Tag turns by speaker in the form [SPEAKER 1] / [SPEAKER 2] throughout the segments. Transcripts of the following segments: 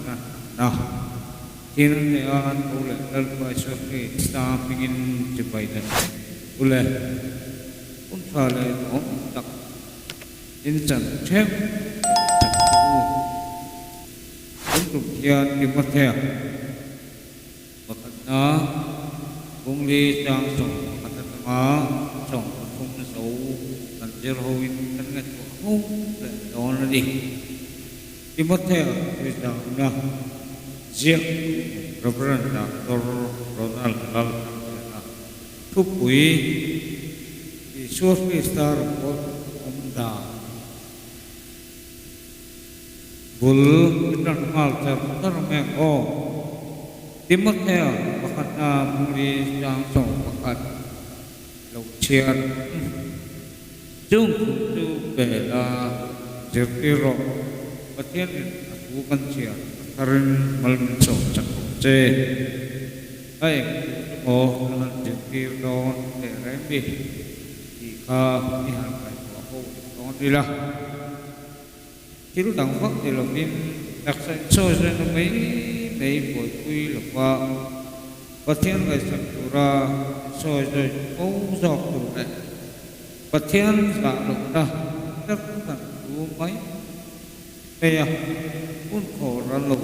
[SPEAKER 1] na na tin ne an ule dal pa so ke sta pingin chipai dan ule un pha le on tak in chan thep un tu kian ki ma the bakat na bung li chang so bakat ma song khung so kan jer hoin kan ngat ho le don đi ki ma the ki da na riêng Reverend Dr. Ronald Lal thu quý thì suốt cái star của ông đà bul kita mal ter meng o timot theo bakat na muli sang song bakat lâu chian chung tu về là zirkiro patien aku kan chian karin malam so cakap je ay oh dengan zirkiro de rembi jika nihan kai aku don dilah kiru dang fak de lomin đặc sản so je na mấy buổi quy là qua patien kai sakura so je ko jok tu de patien sa lok da tak tak tu mai bây pun khổ ra lù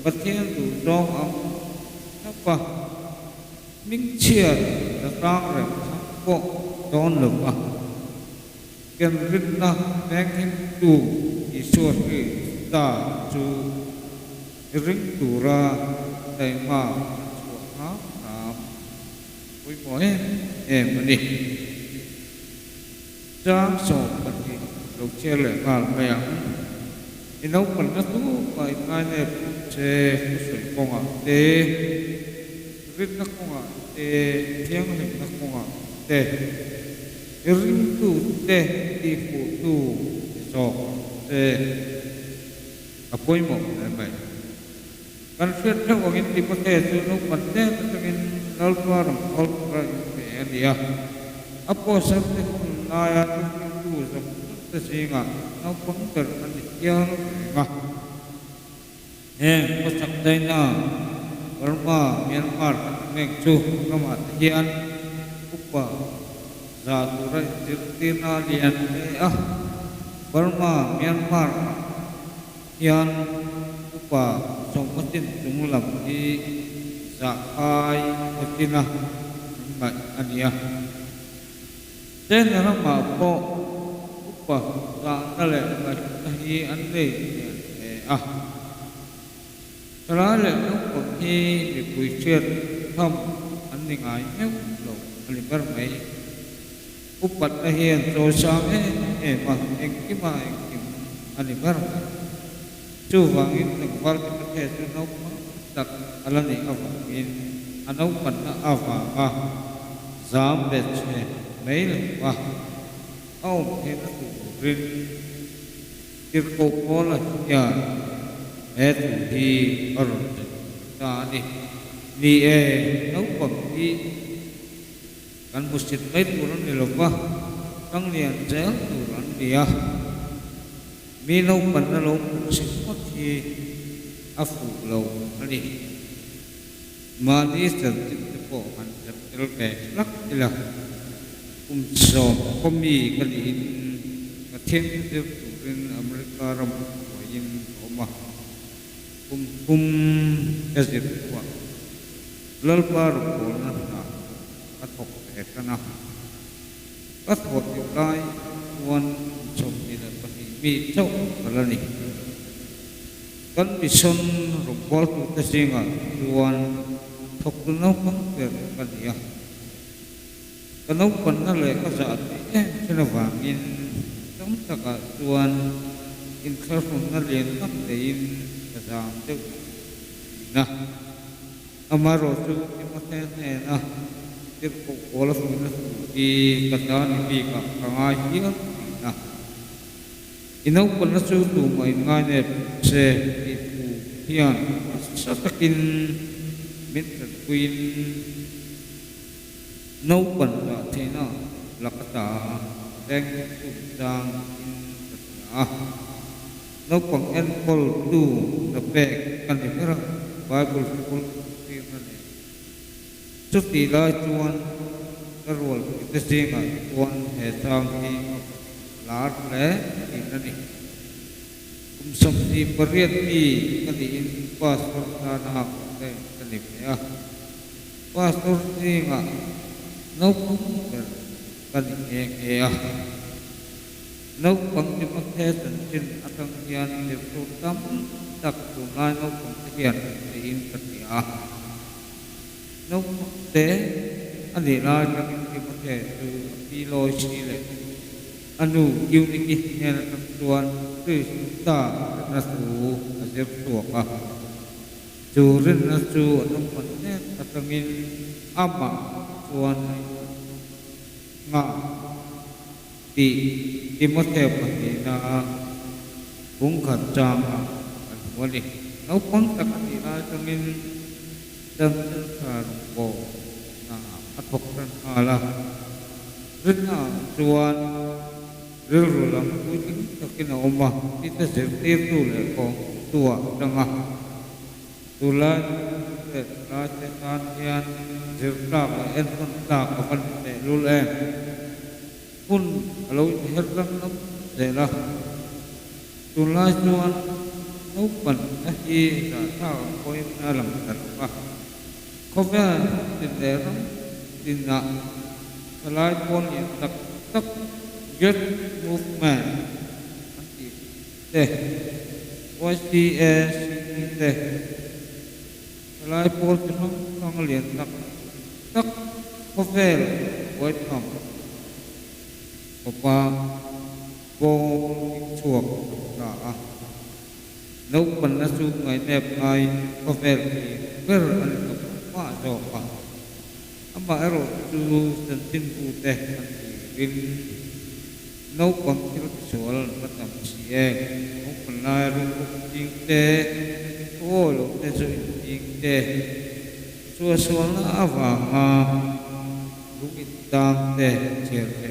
[SPEAKER 1] bất thiên đủ trong ông các bà minh chia là đang rồi thắng bộ đón lực à kiên rít na nén thêm đủ ý suốt cái ta chú rinh đủ ra đầy mà suốt há làm vui mỗi em đi trang sổ bất kỳ lúc chia lại vào mẹ inau pernah tu mai ne se sui konga te rit na konga te thiang ne na konga te rin tu te ti pu tu so te apoi mo ne bai kan fet tho ngin ti pa te su no pan te ngin dal par ol pra ne dia apo sa te na ya tu so te singa nó phấn khởi anh chơi mà có sắp đây na Burma Myanmar nghe chú nó mà thiên Upa ra tu ra Tirtina liền Burma Myanmar thiên Upa trong quá trình chúng làm đi dạ ai Tirtina vậy anh ya thế là nó mà có Upa ra lệ hi anh đi ra lệ nó còn hi để quỳ chuyện không anh đi ngài nhớ đồ anh đi bắt mấy Upa ta hiền rồi sao ấy mà anh cái mà anh đi bắt chú vàng in từng vào cái thế chú nó đặt anh đi ở vàng in anh nó vẫn ở vàng dám biệt mấy lần qua ông thế nó rin kirko kola ya tu hi aron ta ni nấu bằng đi kan musjid mai turun di lupa kang lian jel turun dia mi nấu pan na lo sikot hi afu lo ali mani sertik ko han sertil pe lak ila so komi kalin thiên tiêu bên America ram in oma cái gì vậy lal par ko na at hok et kana at hok lai one chom ni na pati mi chok ala ni kan bison robol tu ta singa one thok tu no kan per kan ya kanau pan na le ka sa sina wangin trong taka tuan in classroom na lian tak tein kasam tu na amaro tu imaten na tir ko kola su na i katan bi ka kanga hiya na inau pan na su tu mai ngai ne se i pu hian sa takin mit queen nấu bẩn là thế nào là cái tả đen tụt sang no pang en pol tu na pe kan ni mera Bible pol ti na ni chu ti la chuan ka rol te singa chuan he tang hi lar le in na ni som ti pariat ti kan ni in pastor na na te kan ni ya pastor singa no kan ni ya nấu bằng những món thế thần trên atang hian để tu tâm đặc tu lai nấu bằng hiền để in tất cả nấu thế anh đi ra trong những món thế từ đi lôi xí lệ anu yêu những cái nghe là trong tuan từ ta là tu là xếp thuộc à tu rin là tu nấu bằng thế atang in ama tuan ngã di Timothy Patina kung kacang wali nau pang takatila tangin dan karbo na atok dan ala rina tuan rirulang kuning takina omah kita sertir tu le kong tua tengah tulan racetan yan serta enton tak akan lulen pun kalau herang nam dela tulai tuan nupan ahi ta koi alam tarpa kobya tinderam tinna tulai pun yang tak tak get movement anti teh YCS teh tulai pun tinong kanglian tak tak kovel white ham Papa vô chuộc đã nấu bần na su ngày đẹp ai có vẻ thì rất là ăn quá rồi à anh bà rồi su thần tin phụ tệ bên nấu bằng cái số là bắt đầu chỉ không còn lại rồi cũng chính tệ ô lúc tệ rồi chính tệ số là vàng lúc tam tệ chiều tệ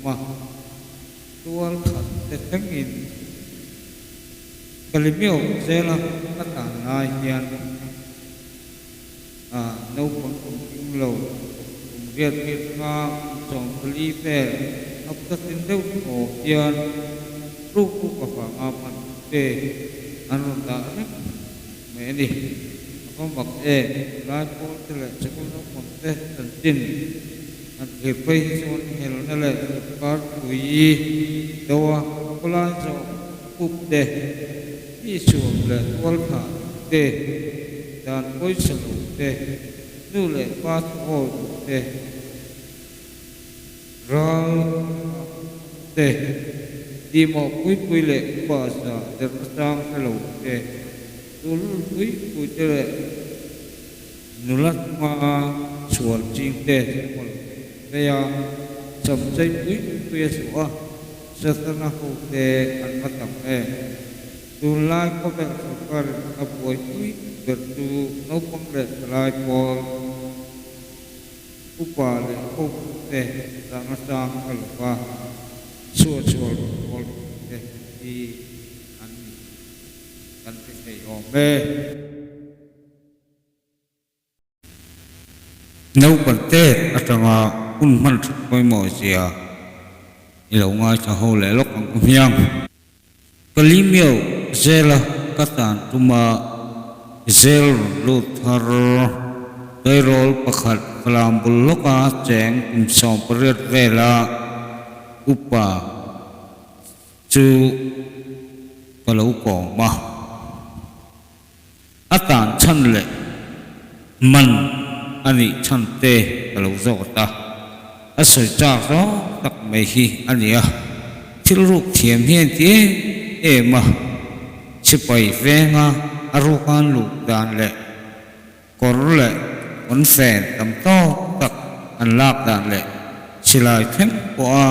[SPEAKER 1] mà tuan te tengin kalimio zela kata nai hian nấu bằng cung lầu việt việt nga trong pli pe ấp tất tin đâu hồ hian ru ku ka fa nga pan te anun da me ni không bạc lai ko te le se ko no kon te tan tin anh kể bây giờ hiểu nó là có quý đâu có lai cho cúp đề đi xuống là quan khả đề đàn bối sử đề nu lệ ba hồi đề ra đề đi một quý lệ bà xã để sang cái lầu đề tu quý lệ nu lát mà xuống chính đề Kaya samsay kuya suwa sa tanah te ang matang tulay ko ba sukar apoy bertu no pangret tulay po upale te sang kalpa suwa te di ani kanti say ome nấu bẩn tê atama un man koi mo sia ilo nga cha ho le lok ang hiang kalimio zela katan tuma zel lut har doi rol pakhat kalam buloka cheng kum som pret vela upa chu palau ko ma atan chan le man ani chan te palau zota asal cakro tak mehi ania tilruk thiam hian ti ema chipai venga arukan lu dan le kor le on fen tam to tak an lak dan le silai theng ko a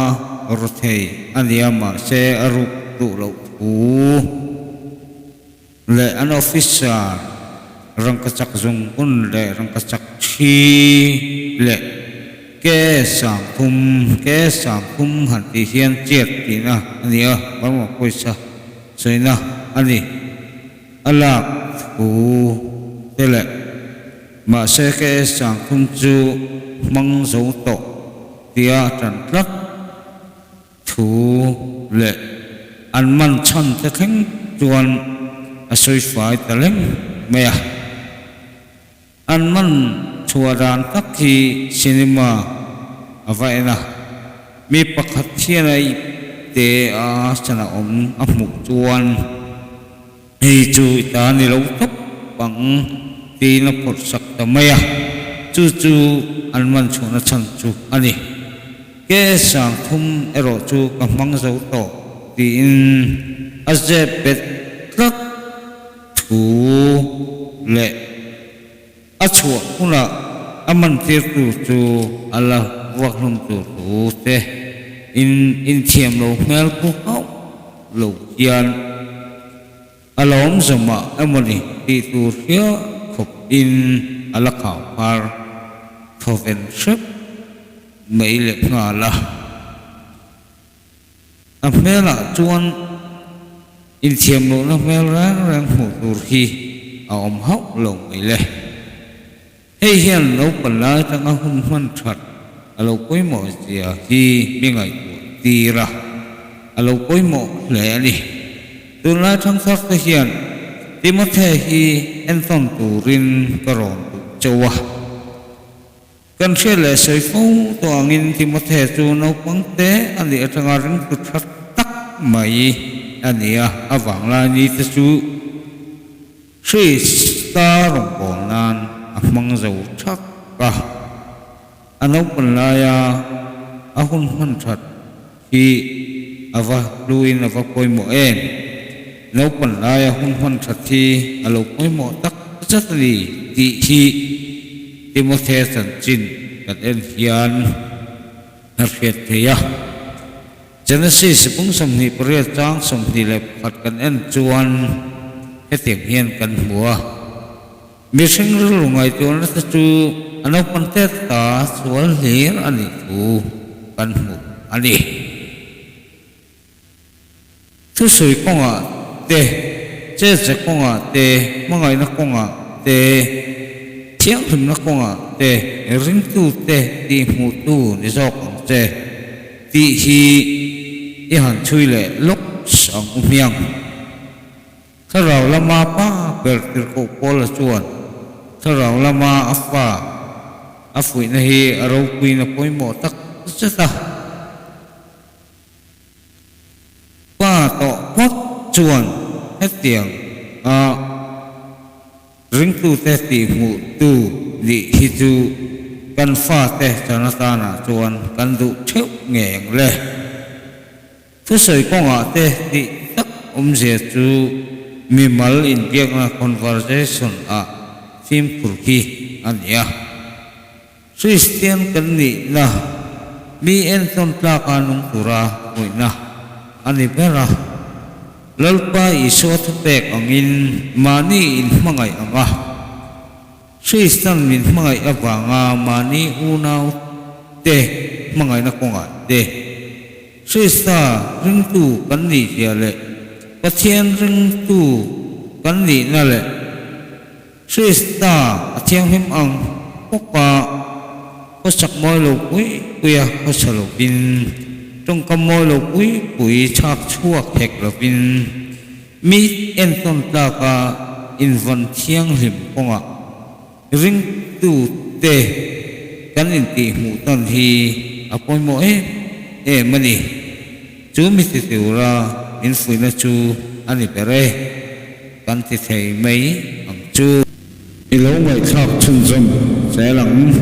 [SPEAKER 1] rothei ania ma se aruk tu lo u le an officer rang kachak zung kun le rang kachak thi le ke sam thum han ti hian chiat ti na ania ba mo poisa na ani alak thu tele mà sẽ cái sang thung chu mang dấu tổ tia trần lắc thu lệ an man chân thế khánh chuan a soi phải ta lem mẹ an man chùa ran tắc khi cinema à vậy na mi pakhat thiên này te a chana a muk chuan hi chu ta ni lo tóc bằng ti na pot sak ta maya chu chu an man chuna chan chu ani ke sang thum ero chu ka mang zo to ti in aze pet rak thu le a chua kuna aman tir tu chu ala wak lum tu te in thiam lo mel ku hau lo yan alom zama amani ti tu ria khop in ala khau par thoven shep mấy lệ ngà la mela chuan in thiam lo na mel rang mu tur khi a om hau lo mấy lệ hei hian lo pala tanga hun man that alo koi mo sia hi mi ngai ti ra alo koi mo le ani tu la thang sak te hian ti mo the hi en thong turin karon chowa kan she le sei fu to angin ti mo the chu no pang te ani atanga ring tu that tak mai ania awang la ni te chu sri star rong nan amang zo thak ka anau panlaya ahun man that hi ava luin ava koi mo en nau panlaya hun man that thi alo koi mo tak chatli ti hi timothe san chin kan en hian har khet theya genesis pung som ni pria chang som ni le phat kan en chuan he tiang hian kan hua mi sing ru ngai chuan ta chu anau pan te ta sual hlir ani thu kan mu ani thu sui konga te che konga te mangai na konga te chiang thum na konga te ring tu te ti mu tu ni zo kong che ti hi i han chui le lok sang miang tharau lama pa per tir ko pol chuan tharau lama afa afui na hi aro pui na poi mo tak chata pa to pot chuan he tiang a ring tu te ti mu tu li hi chu kan fa te chana ta na chuan kan du theu ngeng le thu soi konga te ti tak je chu mi mal in piak na conversation a phim kurki ania Christian kan ni na mi en ton tla kanung tura oi na ani pera lalpa iso thpek angin mani in mangai anga Christian min mangai awanga mani unau te mangai na konga te Krista ring tu kan ni ya le pathian ring tu kan ni na le Krista athiang him ang poka có sắc môi lục quý quia có sợ lục pin trong cầm môi lục quý chạc chua hẹp lục pin mi en ton ta ka in van thiang lim phong a ring tu te kan in ti mu tan hi apoi mo e mani chu mi ti ra in fui na chu ani pere kan ti thei mai ang chu i lo ngai chak chun zom sẽ lặng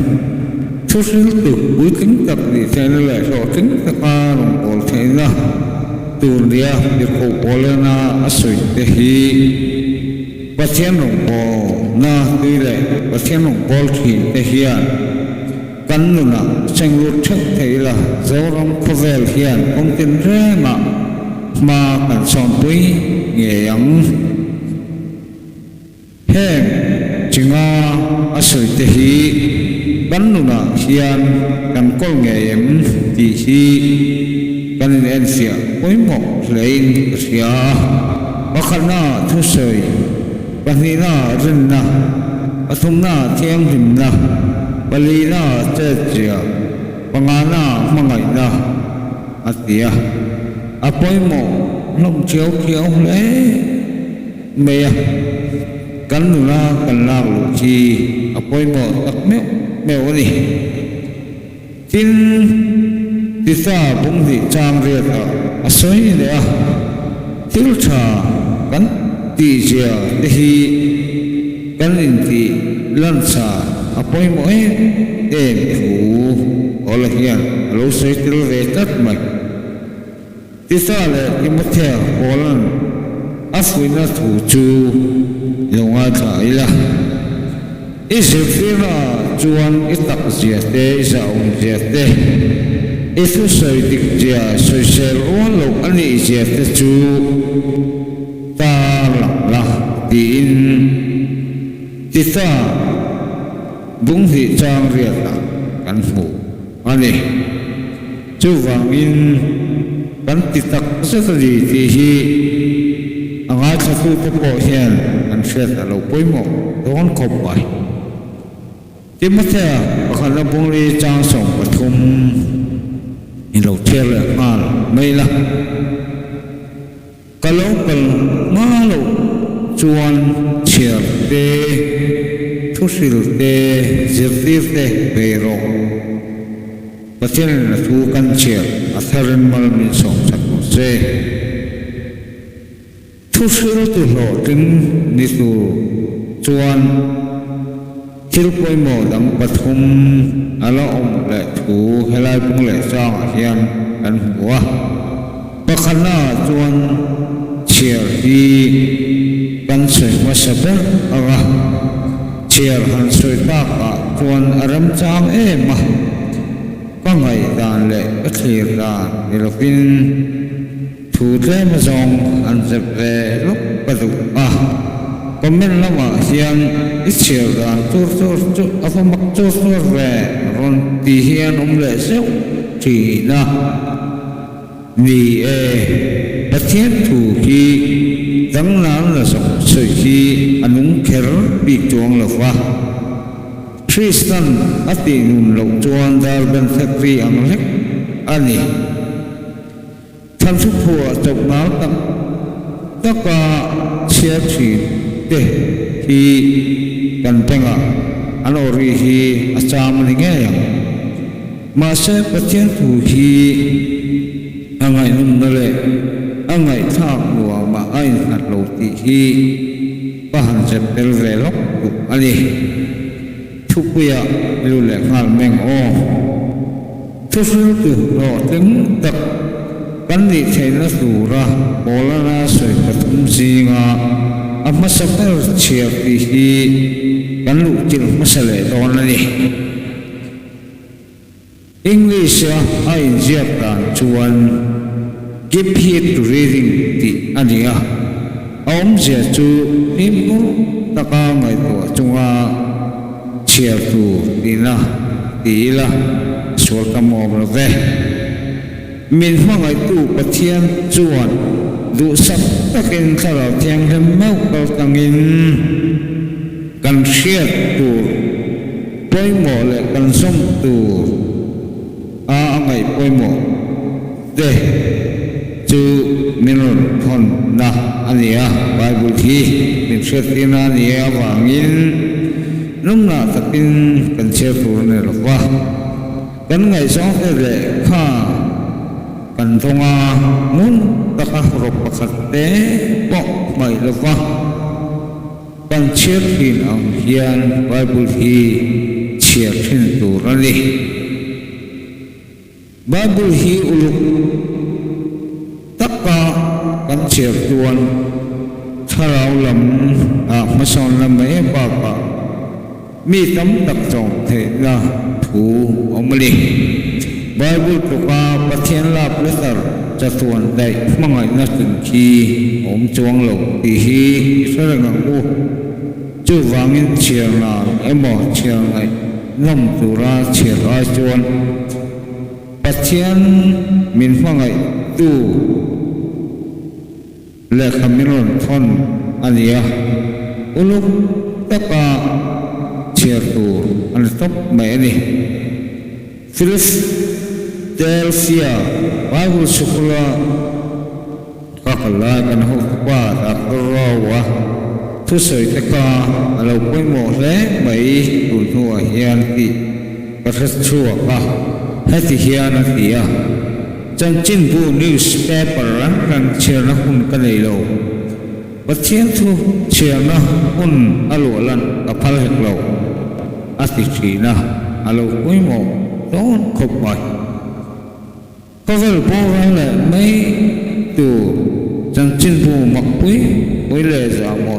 [SPEAKER 1] thu sinh từ cuối tính tập thì sẽ lại rõ tính tập ba đồng bộ thế na từ dia việc khổ bộ lên na sủi thế hi bát thiên đồng bộ na tuy lệ bát thiên đồng bộ thì thế hiền cắn luôn na tranh lút trước thấy là dấu rong khô về hiền không tin ra mà cản sòn túi nghề ấm hèn chỉ nga sủi thế hi kan nuna hian kan kol nge em ti hi kan en sia poi mo lein sia bakana thusoi panina rinna athumna thiam himna balina chechia pangana mangaina atia apoimo long chiếu chiếu le mẹ cắn la cần la lũ chi apoimo tak mèo đi tin thì sa bung thì trang riết à soi đấy à thiếu trà cắn tì chia thì cắn in thì lan trà apoimo em thủ ở lại hiền lối soi tiêu về tất mạch thì sa lại đi mất theo hồ lan Afrina thủ chu lòng ai trái là Israel chuan itak zia te zaung zia te isu soi dik zia soi sel wan lo ani zia te chu ta la tin ti ta bung hi chang ria la kan fu ani chu wang in kan ti tak se ri ti hi anga cha tu te po hian kan shet lo poimo don khop bai ti ma the bakhan la bung ri chang song pathum in lo thel la ngal mai la kalo kal ma lo chuan chiar te thusil te zirtir te pero pathian na thu kan chiar atharan mal min song sak se thusil tu lo ting ni tu chuan thil poimo dang pathum ala om le thu helai pung le sang hian kan huwa pakhana chuan chiar hi kan soi masaber aga chiar han soi ta ka chuan aram chang ema ka ngai dan le ka thlir dan nilopin thu tle ma zong an zep ve lok padu a komen lama hian ichir dan tur chu afamak tur ve ron ti hian le seu ti na ni pathian thu hi dang nan la song soi hi anung kher bi chuang lo wa Tristan ati nun lo chuan dal ben factory ang lek ani than thu phua chok nal tak taka chia chi te hi kan penga anori hi acham ni nge yang ma se pathian thu hi angai num nale angai thak nuwa ma ain hat lo ti hi pahan se pel ve lok ani thukuya lu le ngal meng o thusul tu ro teng tak kan ni theina sura bolana soi pathum singa amma sapar chia ti hi kan lu til masale don ani English a in Japan chuan give heed to reading the ania om je chu nimbu taka ngai to chunga chia tu dina tila sol kam om ve min hmangai tu pathian chuan du sap takin thalo thiang hem mau kal tangin kan hriat tu poimo le kan som tu a angai poimo de chu minun thon na ania bible hi min hriatina ania wangin numna takin kan che tur ne lokwa kan ngai song le kha kan thonga mun taka rop pakhat te po mai lokwa kan che hin ang hian bible hi che thin tur ani bible hi uluk taka kan che tuan tharau lam mason lam mai pa pa mi tam tak chong the na thu omli bible to ka pathian la pleasar cha tuan dai mangai na tin ki om chuang lo ti hi sarang u chu wangin chiang na emo chiang ai nam tura chiang a chuan pathian min mangai tu le kamiron thon ania uluk taka chiar tu an top mai ni Philadelphia Bible School kakala kan ho pa akrowa thu soi taka alo poi mo le mai tu thu hian ti pathas chua ka hati hian atia chan chin bu newspaper ran chiar na hun ka nei lo pathian thu chiar na hun alo lan ka phal hek lo ati china alo poi mo don khop mai cover bo ran le mai tu chan chin bu mak pui oi le za mo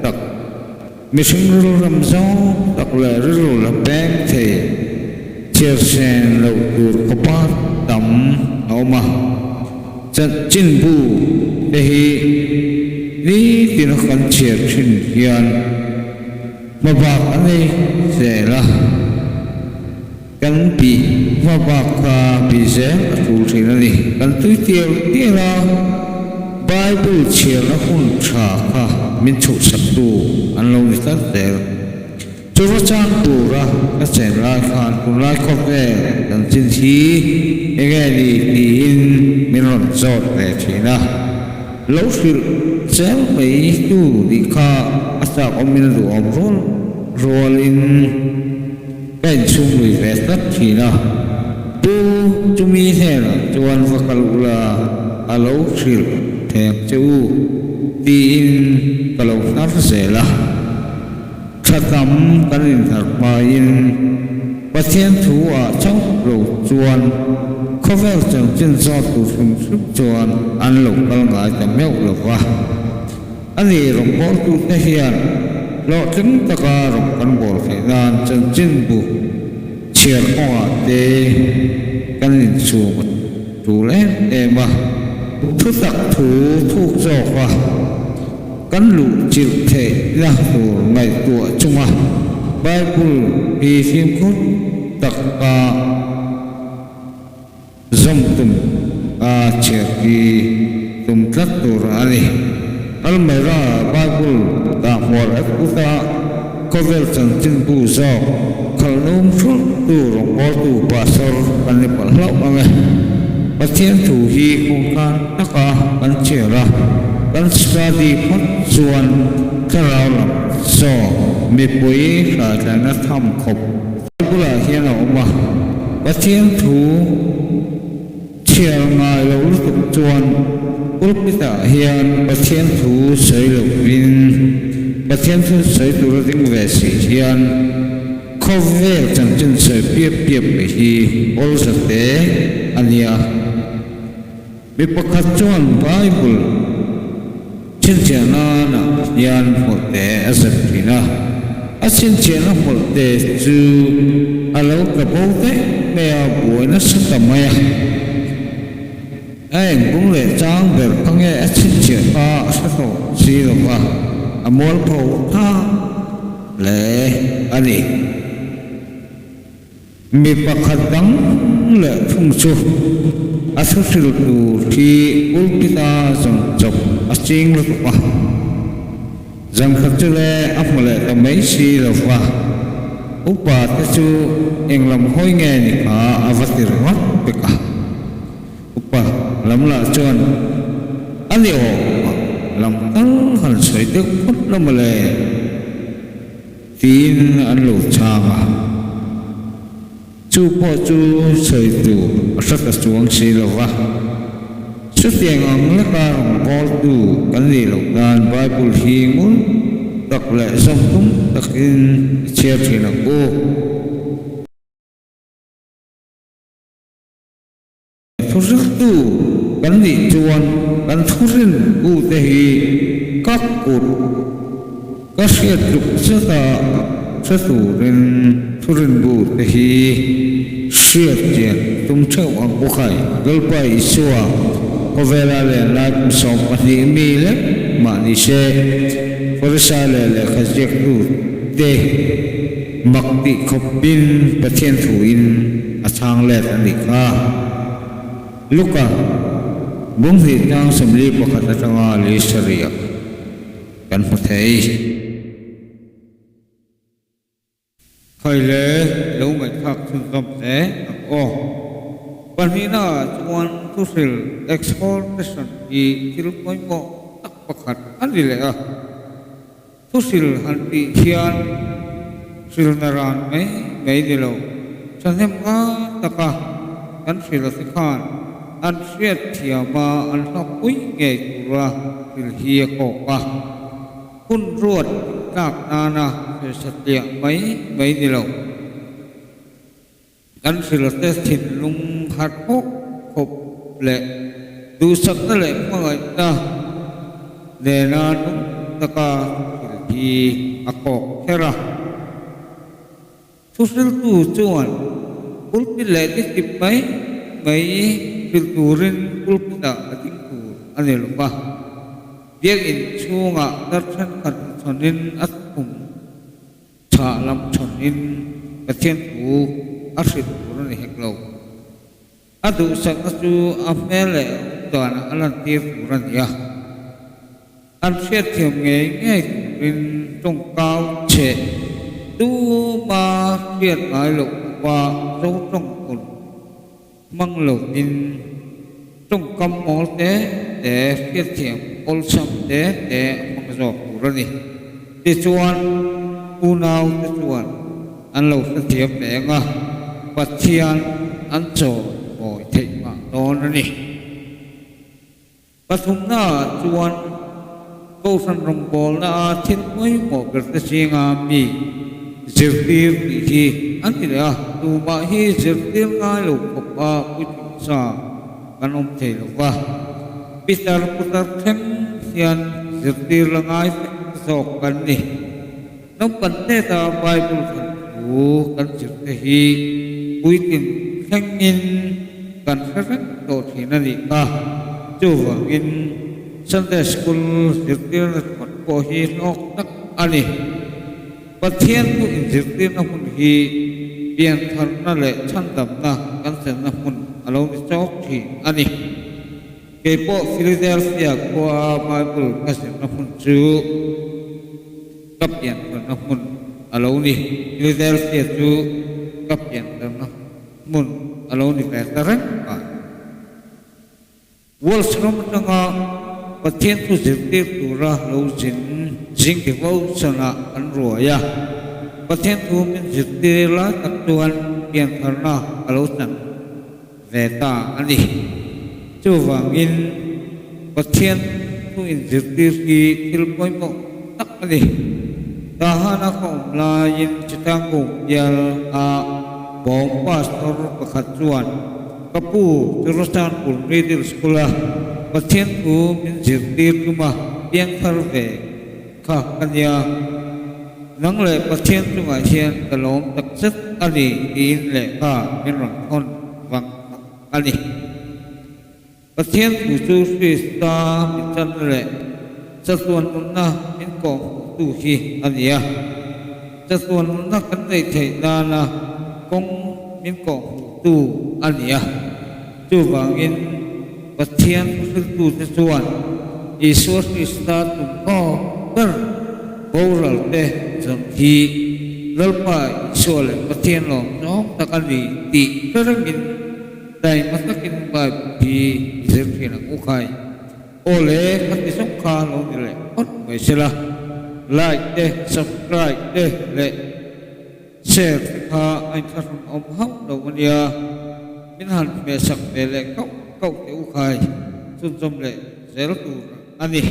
[SPEAKER 1] tak mission ru ram zo tak le ru la pem the chiar sen lo tur ko pa tam oma chan chin bu de hi ni tin kan chiar chin hian ma ba ani se la kan pi ma ba ka pi se tu thin ani kan tu tiel la Bible chiar na hun tha kha min chu sak tu an lo ni ta ter chu ra chan tu ra ka chen la khan tu la ko ve kan chin thi ege ni ti in min ron zot le thina lo fil sel mai tu di kha asa om min du om rol in kan chung lui ve tat thina tu chu mi the la chuan va kal ula alo fil thèm chú tin kalau nát sẽ là thật tâm cái linh thật mà in và thiên thú ở trong lục chuan có vẻ chẳng chân do tụ sung sức chuan ăn lục bao ngài tầm mèo lục qua anh ấy rồng bó tụ thể hiện lọ trứng ta ca rồng căn bò phải đàn chân chân bù chiết hoa tê cái linh chuột chủ lên em mà thu tặc thú thuốc dò qua cắn lụ chịu thể là thủ ngày tụa chung à Bible đi phim cốt tặc dòng tùm chẹt đi tùm tắc tù ra đi al mày ra Bible ta mùa ép ú ta có vẻ chẳng chân bù dò khẩu nông phút tù rộng bó tù bà sơ bàn nếp bảo lọc mà và thiên thủ hi cũng can tất cả anh chia ra anh study phát xuân cái nào làm so mệt bối là nó thầm khóc cũng là hiện nào mà và thiên thủ chia ngài lâu tục xuân lúc bây giờ hiện và thiên thủ sấy lục vin và thiên thủ sấy tụ ra tiếng về sĩ hiện không về chẳng chân sấy biếp biếp về hi ôn sạch tế anh ya Bipakatuan Bible Cincina na yan forte asapina Cincina forte tu alo kapote mea buena sakamaya Anh cũng lệ trang về con nghe Cincina sato si lo pa amol po ta le ani Bipakatang le phung su asusil tu thi ulpita jong jok aching lo pa jang khatule apmale ta mai si lo pa upa te chu englam hoi nge ni a avatir wat peka upa lam la chon ani o lam tang han soi te khot lo male tin an lo changa chú po chú sợi tụ rất là xuống xí lâu quá xuất hiện ông lắc ra ông po tụ cái gì lâu đàn Bible hi muốn đọc lại xong cũng đọc in chia thì là cô thu rất tụ cái gì chuan cái thu rin u tê hi các cột các xe trục rất là rất tụ rin thu rin bu tê hi siết chặt tung châu ang bukai galpai suwa có vẻ là lại cũng sống một tí mi lắm mà đi xe có sao là cái việc tu để mặc đi khóc pin và thiên thủ in sang lệ anh đi cả lúc à bung hi tang samli pakhat atanga li sharia kan pathei khaile lo mai thak sun kam se o panina chuan thusil exportation I thil poimo tak pakhat anile a thusil hanti hian silnaran mai dilo sanem ka taka kan sila sikhan an siat thiama an hapui nge tura sil hi ko pa kun ruat tak nana satya mai dilo kan sila te thin lung hat hok khop le du sak na le mangai na de na nung taka sil hi akok hera susil tu chuan pulpit le ti tip mai filturin pulpita ating tu anil pa biak in chunga darshan kan chonin at kum chalam chonin katien tu asit purun heklo adu sang asu amele dana alantir puran ya an siat thiam nge rin trong cao che tu ma siat ngai lo và dấu trong cồn mang lầu tin trong cầm máu té để phiết thiểm ôn sâm để mang giọt của ra đi để chuan u nào để chuan ăn lầu phiết thiểm để nga và thiên ăn trò bồi thịt mà đó ra đi và thùng na chuan câu san rong bol na thiên mấy một cái gì ngà mi zirtir hi anila tu ma hi zirtir ngai lo khopa pusa kanom thelo wa pitar putar them hian zirtir langai sok kan ni nom kan te ta bible kan u kan zirte hi puitin thangin kan sarak to thina ni ka chu wangin Sunday school zirtir kot ko hi nok tak ani pathian tu injirtin na hun hi pian thar na le chan dam na kan sen na hun alo ni chok thi ani ke po Philadelphia ko Bible ka sen na hun chu kapian na hun alo ni Philadelphia chu kapian na mun alo ni ka tarang ka wal srom nga pathian tu zirtir tu ra lo jing ke vau sana an ruaya pathian tu min zirtir la tak tuan pian tharna alo san veta ani chu wangin pathian tu in zirtir ki thil poimo tak ani dahana ko la yin chitang ko yal a bom pastor pakhat chuan kapu Jerusalem pul middle school pathian tu min zirtir kuma pian thar ve kha kanya nang le pathian tu ngai hian kalom tak set ali in le kha min rang thon wang ali pathian tu chu Krista min chan le satuan na min ko tu hi ania satuan na kan nei thei na kong min ko tu ania chu wangin pathian tu te chuan Isus Krista tu ko ber boral te jam hi lalpa sol pathian lo no takali ti karangin dai matakin ba bi zerkin ukai ole pati sokha lo le ot mai sela like te subscribe te le share ha ai thar om hau do mania min han me sak me le kau te ukai sun som le zel tu ani